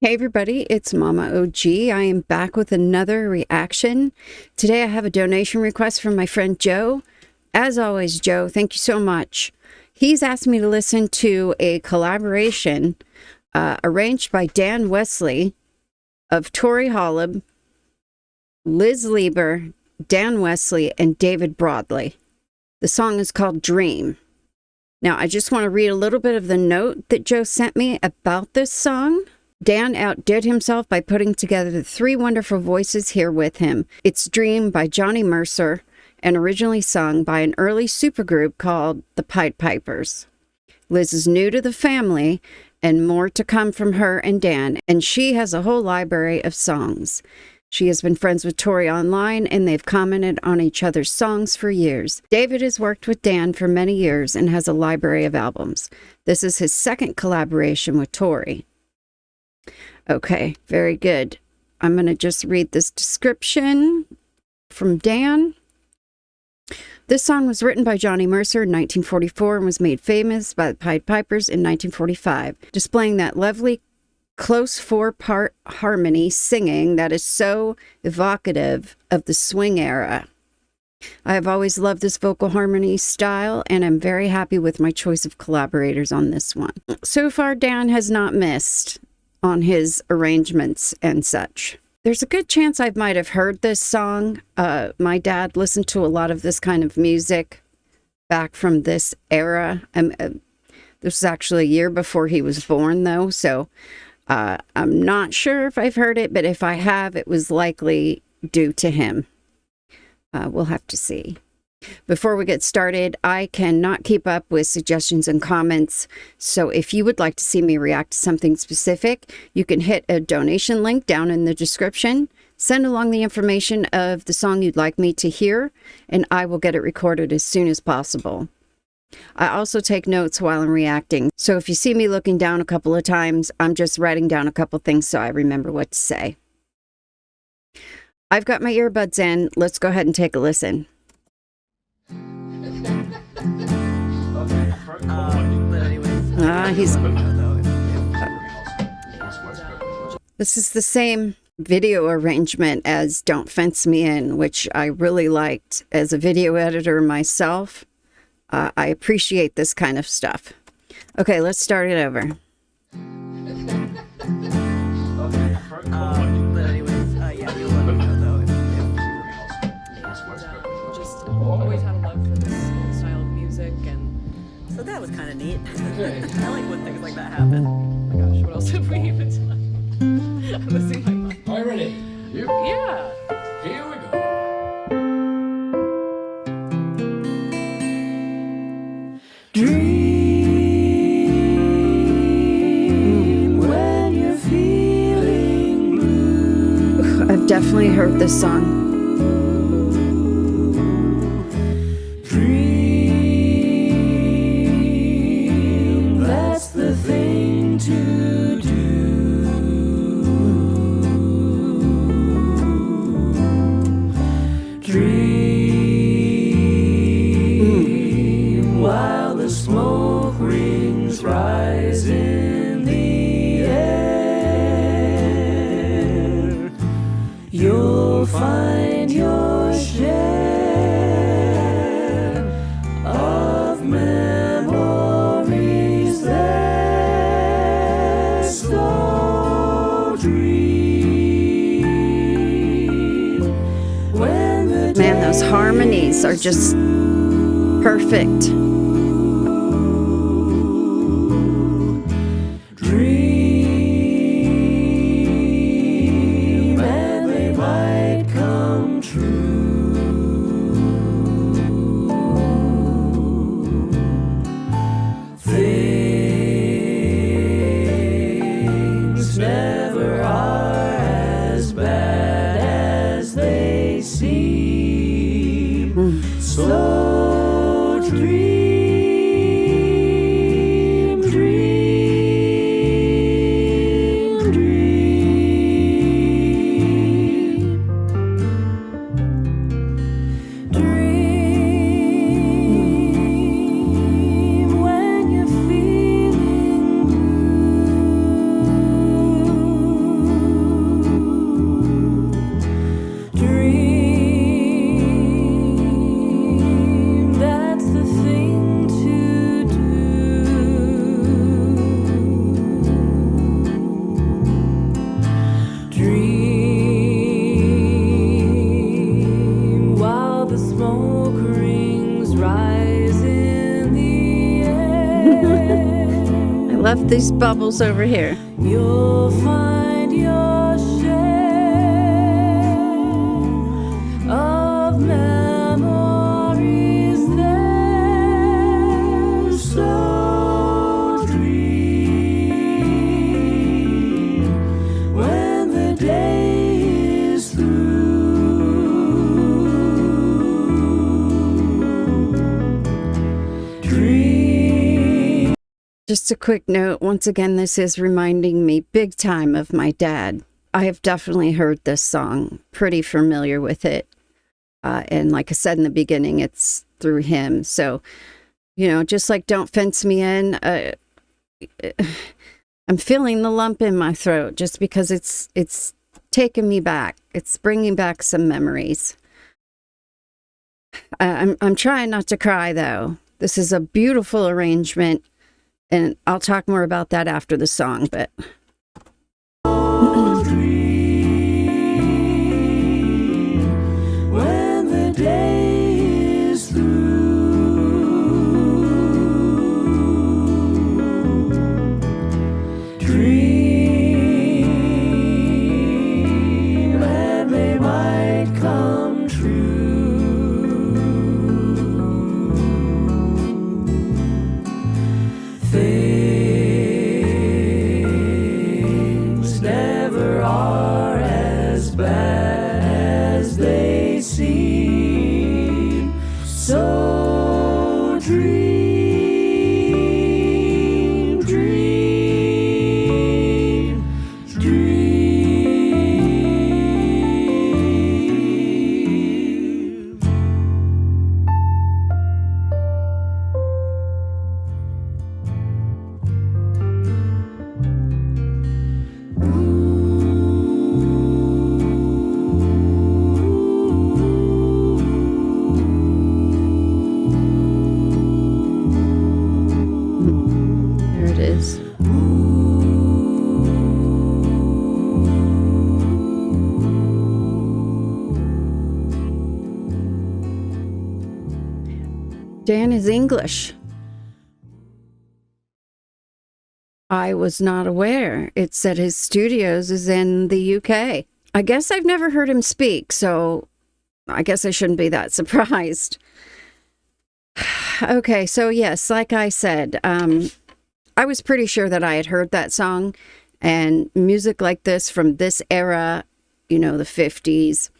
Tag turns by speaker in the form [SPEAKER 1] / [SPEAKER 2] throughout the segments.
[SPEAKER 1] Hey everybody, it's MommaOG. I am back with another reaction. Today I have a donation request from my friend Joe. As always, Joe, thank you so much. He's asked me to listen to a collaboration arranged by Dan Wesley of Tori Holub, Lieber, Dan Wesley, and David Broadley. The song is called Dream. Now, I just want to read a little bit of the note that Joe sent me about this song. Dan outdid himself by putting together the three wonderful voices here with him. It's Dream by Johnny Mercer and originally sung by an early supergroup called the Pied Pipers. Liz is new to the family and more to come from her and Dan, and she has a whole library of songs. She has been friends with Tori online, and they've commented on each other's songs for years. David has worked with Dan for many years and has a library of albums. This is his second collaboration with Tori. Okay, very good. I'm going to just read this description from Dan. This song was written by Johnny Mercer in 1944 and was made famous by the Pied Pipers in 1945, displaying that lovely close four-part harmony singing that is so evocative of the swing era. I have always loved this vocal harmony style, and I'm very happy with my choice of collaborators on this one. So far, Dan has not missed on his arrangements and such. There's a good chance I might have heard this song. My dad listened to a lot of this kind of music back from this era. This was actually a year before he was born, though, so I'm not sure if I've heard it, but if I have, it was likely due to him. We'll have to see. Before we get started, I cannot keep up with suggestions and comments, so if you would like to see me react to something specific, you can hit a donation link down in the description, send along the information of the song you'd like me to hear, and I will get it recorded as soon as possible. I also take notes while I'm reacting, so if you see me looking down a couple of times, I'm just writing down a couple things so I remember what to say. I've got my earbuds in. Let's go ahead and take a listen. This is the same video arrangement as Don't Fence Me In, which I really liked as a video editor myself. I appreciate this kind of stuff. Okay, let's start it over.
[SPEAKER 2] Always had a love for this style of music, and so that was kind of neat. I like when things like that happen. Oh my gosh, what else have we even done? I'm losing my mind.
[SPEAKER 3] Are you ready? Yep.
[SPEAKER 2] Yeah.
[SPEAKER 3] Here we go. Dream when you're feeling blue.
[SPEAKER 1] I've definitely heard this song.
[SPEAKER 3] To do. Dream while the smoke rings rise in the air. You'll find your share of memories there.
[SPEAKER 1] Man, those harmonies are just perfect.
[SPEAKER 3] Dream and they might come true. Things never are as bad as they seem. So dream.
[SPEAKER 1] these bubbles over here.
[SPEAKER 3] You'll find your share of memories there. So dream when the day is through. Dream.
[SPEAKER 1] Just a quick note, once again, this is reminding me big time of my dad. I have definitely heard this song, pretty familiar with it. And like I said in the beginning, it's through him. So, you know, just like Don't Fence Me In, I'm feeling the lump in my throat just because it's taking me back. It's bringing back some memories. I'm trying not to cry, though. This is a beautiful arrangement. And I'll talk more about that after the song, but...
[SPEAKER 3] When the day is through, dream and they might come true. Things never are as bad as they seem. So dream, dream, dream.
[SPEAKER 1] There it is. Dan is English. I was not aware. It said his studios is in the UK. I guess I've never heard him speak, so I guess I shouldn't be that surprised. Okay, so yes, like I said, I was pretty sure that I had heard that song, and music like this from this era, you know, the 50s,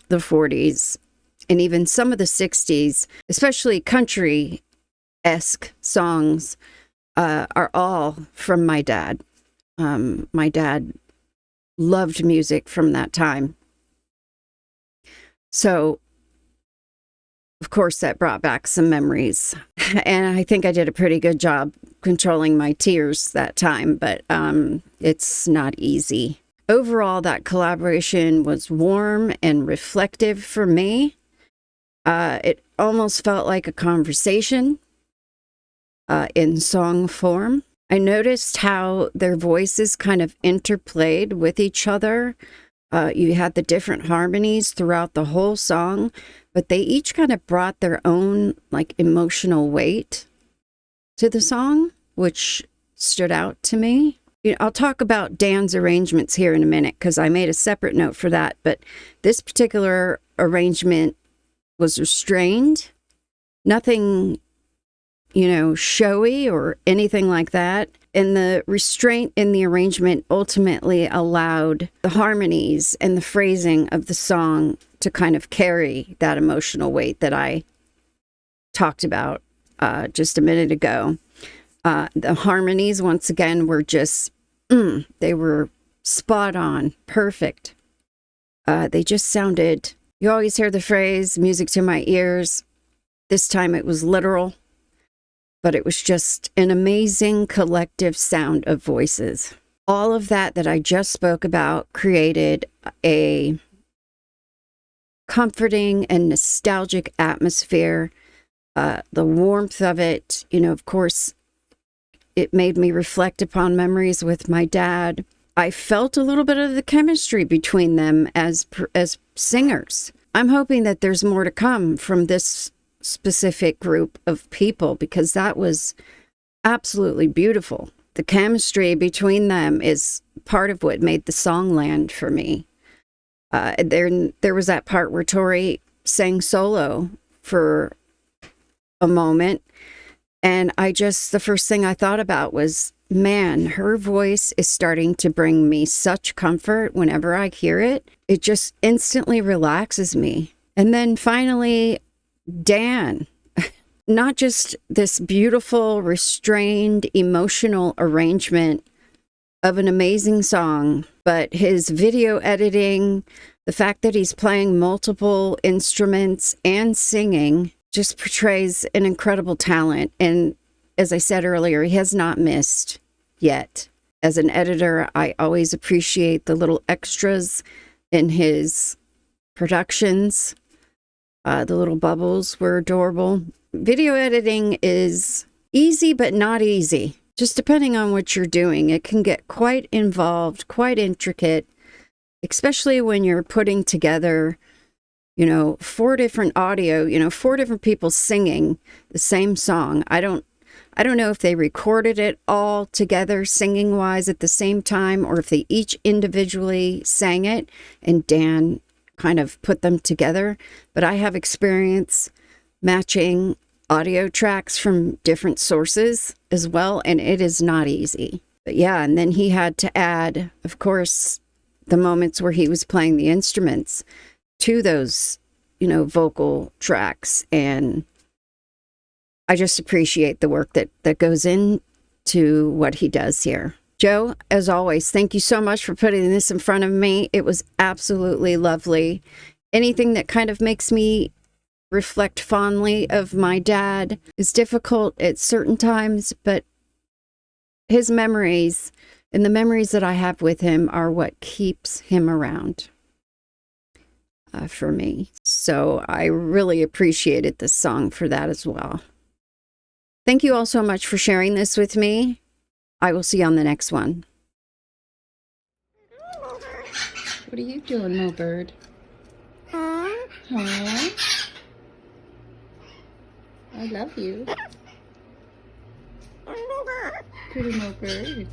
[SPEAKER 1] the 40s, and even some of the 60s, especially country-esque songs, are all from my dad. My dad loved music from that time. So, of course, that brought back some memories. And I think I did a pretty good job controlling my tears that time, but it's not easy. Overall, that collaboration was warm and reflective for me. It almost felt like a conversation in song form. I noticed how their voices kind of interplayed with each other. You had the different harmonies throughout the whole song, but they each kind of brought their own like emotional weight to the song, which stood out to me. You know, I'll talk about Dan's arrangements here in a minute because I made a separate note for that, but this particular arrangement was restrained. Nothing, you know, showy or anything like that. And the restraint in the arrangement ultimately allowed the harmonies and the phrasing of the song to kind of carry that emotional weight that I talked about just a minute ago. The harmonies, once again, were just, they were spot on, perfect. They just sounded, you always hear the phrase, music to my ears. This time it was literal. But it was just an amazing collective sound of voices. All of that I just spoke about created a comforting and nostalgic atmosphere. The warmth of it, you know, of course, it made me reflect upon memories with my dad. I felt a little bit of the chemistry between them as singers. I'm hoping that there's more to come from this specific group of people because that was absolutely beautiful. the chemistry between them is part of what made the song land for me. There was that part where Tori sang solo for a moment, and the first thing I thought about was, man, her voice is starting to bring me such comfort whenever I hear it. It just instantly relaxes me. And then finally, Dan. Not just this beautiful, restrained, emotional arrangement of an amazing song, but his video editing, the fact that he's playing multiple instruments and singing just portrays an incredible talent. And as I said earlier, he has not missed yet. As an editor, I always appreciate the little extras in his productions. The little bubbles were adorable. Video editing is easy, but not easy. Just depending on what you're doing, it can get quite involved, quite intricate, especially when you're putting together, 4 different audio, 4 different people singing the same song. I don't know if they recorded it all together singing wise at the same time, or if they each individually sang it and Dan kind of put them together. But I have experience matching audio tracks from different sources as well, and it is not easy. But yeah, and then he had to add, of course, the moments where he was playing the instruments to those, vocal tracks. And I just appreciate the work that goes into what he does here. Joe, as always, thank you so much for putting this in front of me. It was absolutely lovely. Anything that kind of makes me reflect fondly of my dad is difficult at certain times, but his memories and the memories that I have with him are what keeps him around for me. So I really appreciated this song for that as well. Thank you all so much for sharing this with me. I will see you on the next one. What are you doing, Mo Bird? Huh? I love you. Pretty Mo Bird.